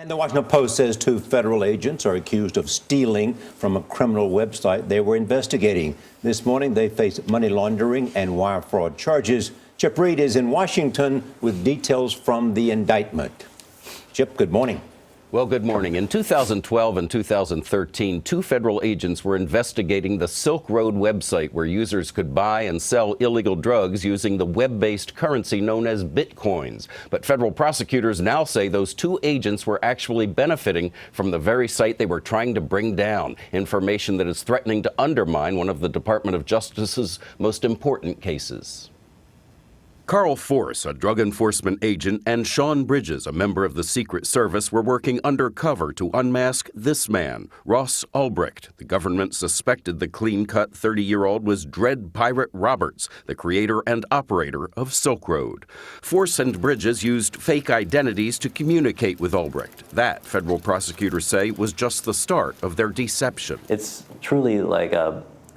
And the Washington Post says 2 federal agents are accused of stealing from a criminal website they were investigating. This morning, they face money laundering and wire fraud charges. Chip Reid is in Washington with details from the indictment. Chip, good morning. Well, good morning. In 2012 and 2013, 2 federal agents were investigating the Silk Road website where users could buy and sell illegal drugs using the web-based currency known as Bitcoins. But federal prosecutors now say those 2 agents were actually benefiting from the very site they were trying to bring down, information that is threatening to undermine one of the Department of Justice's most important cases. Carl Force, a drug enforcement agent, and Sean Bridges, a member of the Secret Service, were working undercover to unmask this man, Ross Ulbricht. The government suspected the clean-cut 30-year-old was Dread Pirate Roberts, the creator and operator of Silk Road. Force and Bridges used fake identities to communicate with Ulbricht. That, federal prosecutors say, was just the start of their deception. It's truly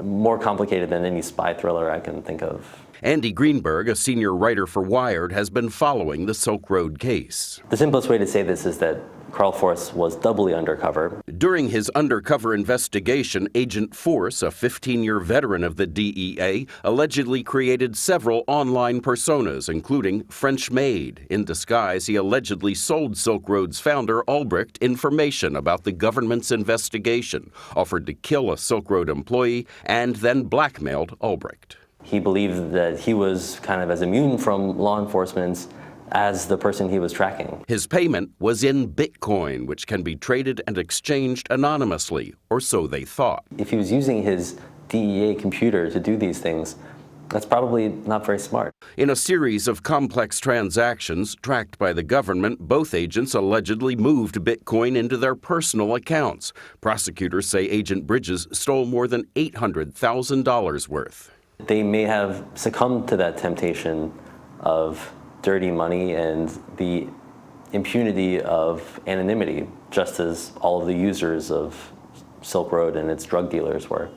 more complicated than any spy thriller I can think of. Andy Greenberg, a senior writer for Wired, has been following the Silk Road case. The simplest way to say this is that Carl Force was doubly undercover. During his undercover investigation, Agent Force, a 15-year veteran of the DEA, allegedly created several online personas, including French Maid. In disguise, he allegedly sold Silk Road's founder, Ulbricht, information about the government's investigation, offered to kill a Silk Road employee, and then blackmailed Ulbricht. He believed that he was kind of as immune from law enforcement as the person he was tracking. His payment was in Bitcoin, which can be traded and exchanged anonymously, or so they thought. If he was using his DEA computer to do these things, that's probably not very smart. In a series of complex transactions tracked by the government, both agents allegedly moved Bitcoin into their personal accounts. Prosecutors say Agent Bridges stole more than $800,000 worth. They may have succumbed to that temptation of dirty money and the impunity of anonymity, just as all of the users of Silk Road and its drug dealers were.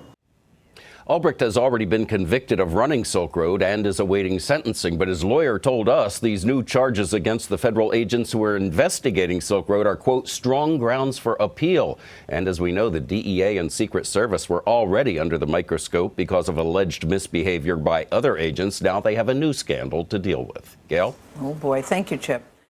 Ulbricht has already been convicted of running Silk Road and is awaiting sentencing, but his lawyer told us these new charges against the federal agents who are investigating Silk Road are, quote, strong grounds for appeal. And as we know, the DEA and Secret Service were already under the microscope because of alleged misbehavior by other agents. Now they have a new scandal to deal with. Gail? Oh, boy. Thank you, Chip.